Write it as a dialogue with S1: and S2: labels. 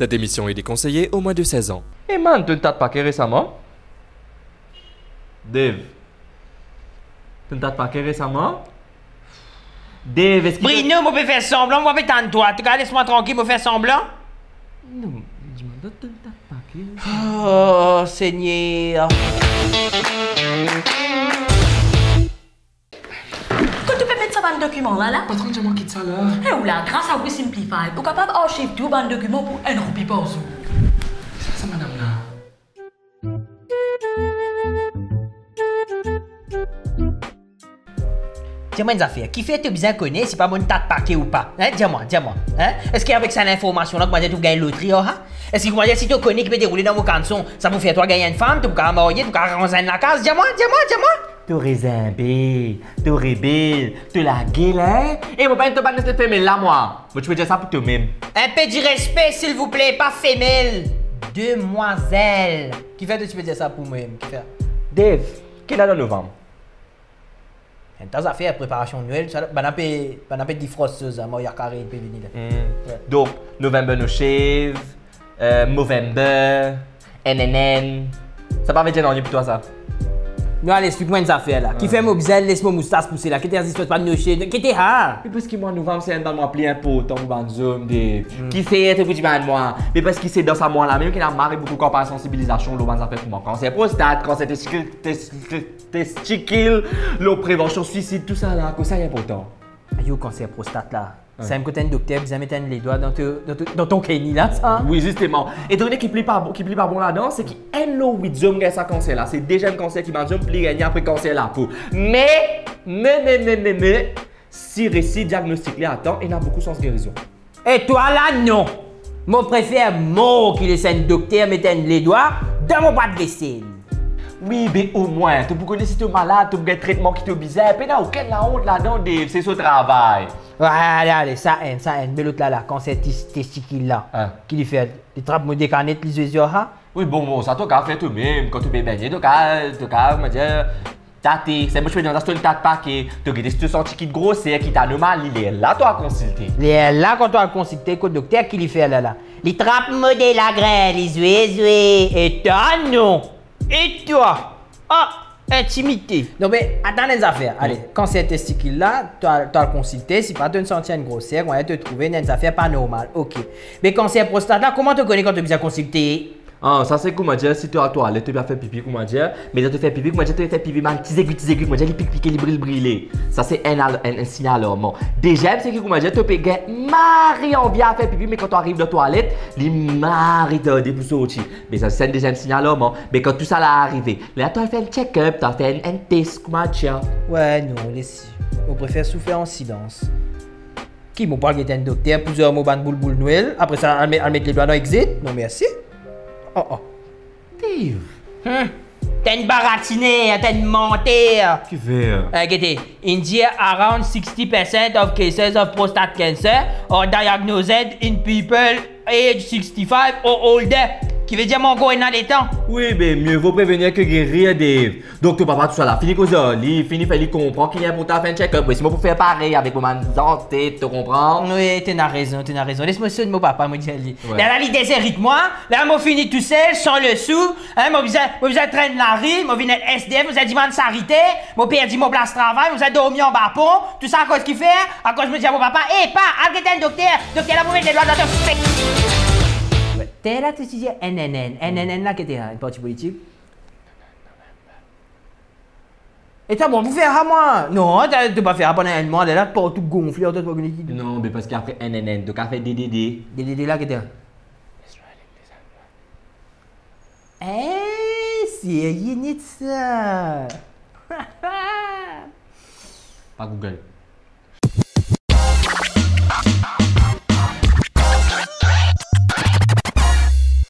S1: Cette émission est déconseillée aux moins de 16 ans.
S2: Eh man, tu ne t'as pas récemment? Dave. Tu ne t'as pas récemment? Dave, est-ce que...
S3: Bruno, moi, je faire semblant, moi, je vais t'en toi. Tu laisse-moi tranquille, je vais faire semblant.
S2: Non, dis-moi, tu ne t'as pas
S3: Oh, Seigneur.
S4: Quand tu peux mettre ça dans le document là?
S2: Patron, dis-moi quitte ça là.
S4: Eh ou là, grâce à We Simplify, vous êtes capable d'archiver tout dans le document pour 1 roupie par jour.
S2: C'est ça, madame là.
S3: Dis-moi une affaire. Qui fait que tu bien connais si pas mon tas de paquet ou pas? Hein? Dis-moi. Hein? Est-ce qu'avec cette information-là, tu vas gagner loterie? Hein? Est-ce que si tu connais qui peut dérouler dans mon canson, ça vous fait toi gagner une femme, tu peux marier, tu peux ranger la case? Dis-moi.
S2: Tu résimbé, tu rebelle, tu la gueule, hein? Et mon père, tu vas te faire là, moi. Mais tu peux dire ça pour toi-même.
S3: Un peu de respect, s'il vous plaît, pas femelle. Demoiselle. Qui fait que tu peux dire ça pour moi-même? Qui fait?
S2: Dave, quelle est le novembre?
S3: Un tas à faire préparation de Noël, ça va pas défrosteuse, moi il y a carré peut venir là.
S2: Donc, novembre no shave, Movember, NNN. Ça pas veut dire non pour toi ça?
S3: Non, allez, explique-moi une affaire là. Qui fait mon bizarre, laisse-moi moustache pousser là. Qui t'es dit, pas de nocher. Qui t'es ha?
S2: Mais parce que moi, novembre, c'est un dans moi plié un pot, ton banzom, Dave. Qui fait te petit de moi? Mais parce que c'est dans sa moi là, même qu'il a marre beaucoup quand par sensibilisation, l'eau ça fait pour moi. Quand c'est prostate, quand c'est testicule, l'eau prévention suicide, tout ça là, que ça est important.
S3: Yo, cancer prostate là. C'est un côté un docteur, vous mettez les doigts dans ton kéni là, ça?
S2: Oui, justement. Et donné qu'il plie pas bon là-dedans, c'est qu'il y a un huitième gagne ça cancer là. C'est déjà un cancer qui m'a dit plie gagner après cancer la peau. Mais, si récit diagnostic là attend, il a beaucoup de sens guérison.
S3: Et toi là, non. Moi préfère mort qu'il laisse un docteur mettre les doigts dans mon bas de vaisselle.
S2: Oui, mais au moins, tu peux connaître si tu es malade, tu as un traitement qui te bizarre, puis n'a aucune la honte là-dedans, Dave, c'est ce travail.
S3: Ouais, allez, ça aime, mais l'autre là, quand c'est testicule là, qui lui fait, il trappe mon décanet, les yeux, hein?
S2: Oui, bon, ça t'as fait toi-même, quand tu peux baigner, t'as me dire, tâter, c'est moi je fais dans une tâte paquet, tu as des senti qui te grossir, qui t'a normal, il est là, toi à consulter.
S3: Il est là, quand tu as consulté, le docteur qui lui fait là. Il trappe modèle la graine, les yeux, et toi, non. Et toi? Ah, intimité. Non mais, attends les affaires. Allez, quand c'est testicule là, tu as consulté, si pas tu senti une grosseur, on va te trouver des affaires pas normales. Ok. Mais quand c'est prostate là, comment tu connais quand tu as bien consulté?
S2: Ah, ça c'est comment dire, si tu es à toi, tu vas faire pipi, comment dire, mais tu fais pipi, comment dire, tu fais pipi, man, petit aigu, comment dire, il pique, il brille. Ça c'est un signal alarmant. Déjà, c'est que comment dire, tu peux gagner Marie en bien à faire pipi, mais quand tu arrives dans la toilette, les Marie te dépoussent au dessus. Mais ça c'est un deuxième signal alarmant. Mais quand tout ça là arrivé, là tu as fait un check-up, tu as fait un test, comment dire.
S3: Ouais, non, laisse. On préfère souffrir en silence. Qui m'ont pas guetté un docteur, plusieurs mots de boule Noël, après ça, elle met les doigts dans l'exit? Non, merci. Oh.
S2: Dave.
S3: T'as une baratinée, t'as une montée.
S2: Qui fait?
S3: Regardez, India, around 60% of cases of prostate cancer are diagnosed in people age 65 or older. Qui veut dire mon go est dans les temps.
S2: Oui, mais mieux vaut prévenir que guérir, Dave. Donc, ton papa, tout ça là, fini cause fini faire comprendre qu'il y a pour ta fin de check-up. Oui, c'est moi pour faire pareil avec mon santé, tu comprends?
S3: Oui, tu as raison. Laisse-moi ça de mon papa, moi dire lui. Là, l'idée c'est avec moi. Là, moi fini tout seul, sans le sou. Hein, moi besoin de traîner la rue, moi viens être SDF, vous avez dit de s'arrêter. Moi perdu mon place de travail, vous avez dormi en bas pont. Tout ça à cause qu'il fait, à cause je me dis à mon papa, pas, arrêtez un docteur là pour mettre les doigts dans ton spec. T'es là, tu dis NNN là qui était un parti politique. Et toi, bon, vous faites à moi? Non, tu ne pas faire pendant un mois, là, pour tout gonfler, tout pour
S2: non, mais parce qu'après NNN, donc après DDD.
S3: DDD là qui était. C'est rien ça.
S2: Pas Google.